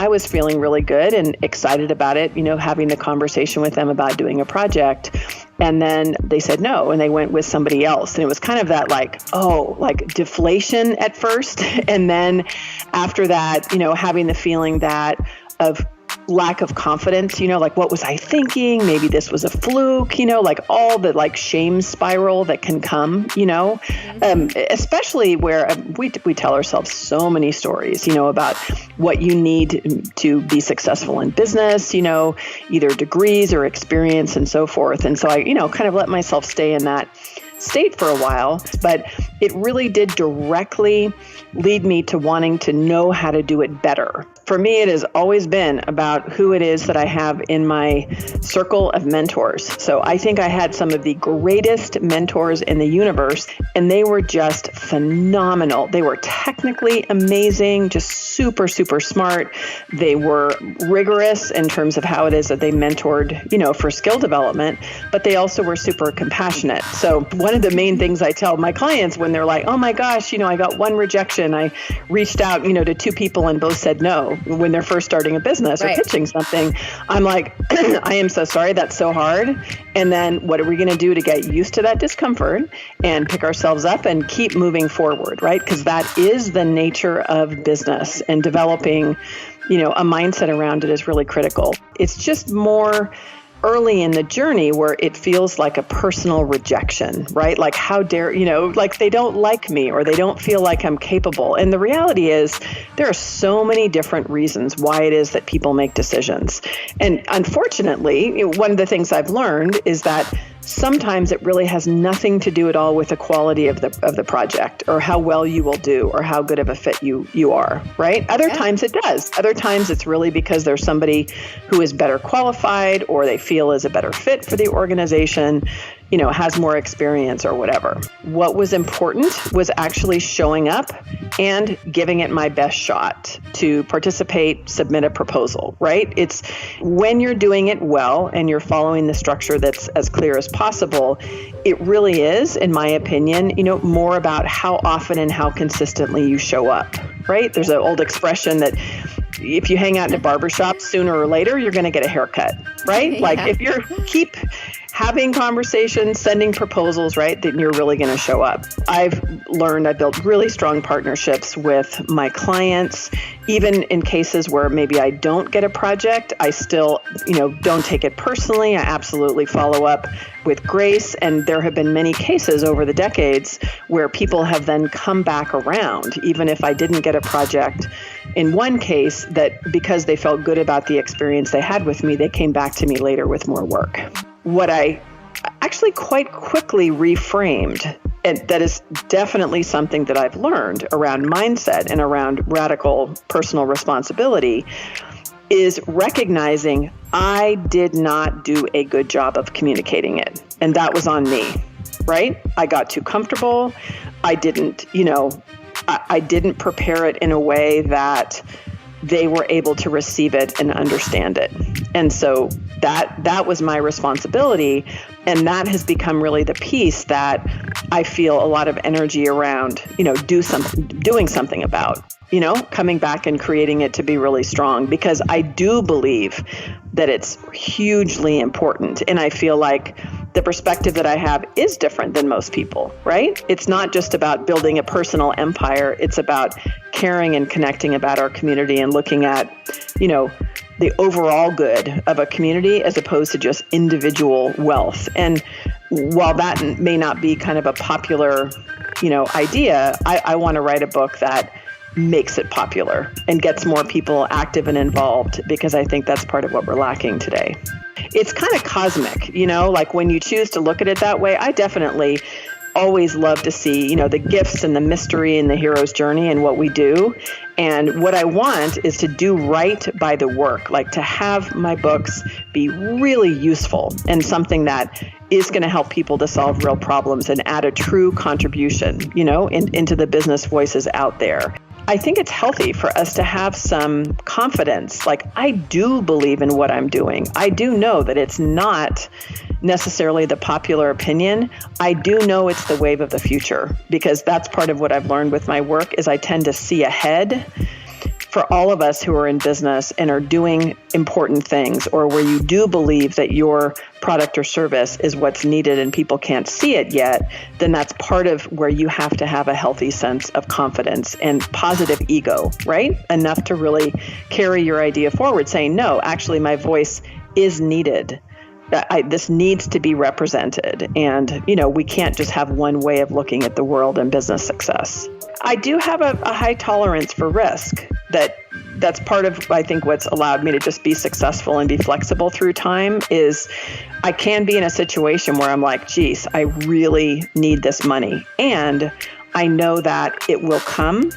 I was feeling really good and excited about it, having the conversation with them about doing a project. And then they said no, and they went with somebody else. And it was kind of that like deflation at first. And then after that, having the feeling that of lack of confidence, like what was I thinking? Maybe this was a fluke, like all the like shame spiral that can come, especially where we tell ourselves so many stories, about what you need to be successful in business, either degrees or experience and so forth. And so I, kind of let myself stay in that state for a while, but it really did directly lead me to wanting to know how to do it better. For me, it has always been about who it is that I have in my circle of mentors. So I think I had some of the greatest mentors in the universe, and they were just phenomenal. They were technically amazing, just super, super smart. They were rigorous in terms of how it is that they mentored, for skill development, but they also were super compassionate. So one of the main things I tell my clients when they're like, oh my gosh, I got one rejection. I reached out, to two people and both said no when they're first starting a business or pitching something. I'm like, I am so sorry. That's so hard. And then what are we going to do to get used to that discomfort and pick ourselves up and keep moving forward, right? Because that is the nature of business, and developing, a mindset around it is really critical. It's just more early in the journey where it feels like a personal rejection, right? Like, how dare, like they don't like me or they don't feel like I'm capable. And the reality is there are so many different reasons why it is that people make decisions. And unfortunately, one of the things I've learned is that sometimes it really has nothing to do at all with the quality of the project or how well you will do or how good of a fit you are, right? Other times it does. Other times it's really because there's somebody who is better qualified or they feel is a better fit for the organization, has more experience or whatever. What was important was actually showing up and giving it my best shot to participate, submit a proposal, right? It's when you're doing it well and you're following the structure that's as clear as possible, it really is, in my opinion, more about how often and how consistently you show up, right? There's an old expression that if you hang out in a barbershop, sooner or later, you're going to get a haircut, right? Like if you keep having conversations, sending proposals, right, then you're really going to show up. I've built really strong partnerships with my clients, even in cases where maybe I don't get a project. I still, don't take it personally. I absolutely follow up with grace. And there have been many cases over the decades where people have then come back around, even if I didn't get a project. In one case, that because they felt good about the experience they had with me, they came back to me later with more work. What I actually quite quickly reframed, and that is definitely something that I've learned around mindset and around radical personal responsibility, is recognizing I did not do a good job of communicating it. And that was on me, right? I got too comfortable. I didn't prepare it in a way that they were able to receive it and understand it. And so that was my responsibility. And that has become really the piece that I feel a lot of energy around, doing something about, coming back and creating it to be really strong, because I do believe that it's hugely important. And I feel like the perspective that I have is different than most people, right? It's not just about building a personal empire. It's about caring and connecting about our community and looking at, the overall good of a community as opposed to just individual wealth. And while that may not be kind of a popular, idea, I want to write a book that makes it popular and gets more people active and involved, because I think that's part of what we're lacking today. It's kind of cosmic, like when you choose to look at it that way. I definitely always love to see, the gifts and the mystery and the hero's journey and what we do. And what I want is to do right by the work, like to have my books be really useful and something that is going to help people to solve real problems and add a true contribution, into the business voices out there. I think it's healthy for us to have some confidence. Like, I do believe in what I'm doing. I do know that it's not necessarily the popular opinion. I do know it's the wave of the future, because that's part of what I've learned with my work is I tend to see ahead for all of us who are in business and are doing important things, or where you do believe that your product or service is what's needed and people can't see it yet, then that's part of where you have to have a healthy sense of confidence and positive ego, right? Enough to really carry your idea forward, saying, no, actually my voice is needed. This needs to be represented. And, we can't just have one way of looking at the world and business success. I do have a high tolerance for risk. That's part of, I think, what's allowed me to just be successful and be flexible through time is I can be in a situation where I'm like, geez, I really need this money. And I know that it will come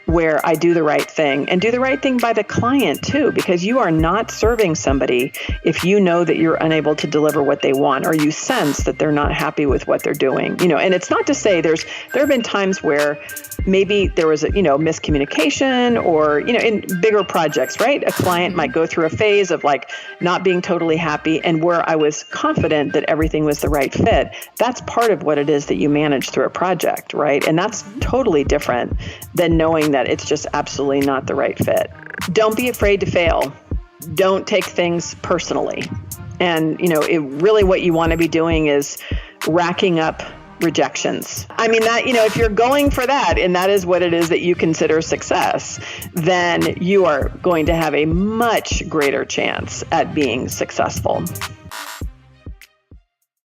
where I do the right thing and do the right thing by the client too, because you are not serving somebody if you know that you're unable to deliver what they want, or you sense that they're not happy with what they're doing. And it's not to say there have been times where maybe there was a, miscommunication, or, in bigger projects, right? A client might go through a phase of like not being totally happy, and where I was confident that everything was the right fit. That's part of what it is that you manage through a project, right? And that's totally different than knowing that it's just absolutely not the right fit. Don't be afraid to fail. Don't take things personally. And, really what you want to be doing is racking up rejections. I mean, that, if you're going for that, and that is what it is that you consider success, then you are going to have a much greater chance at being successful.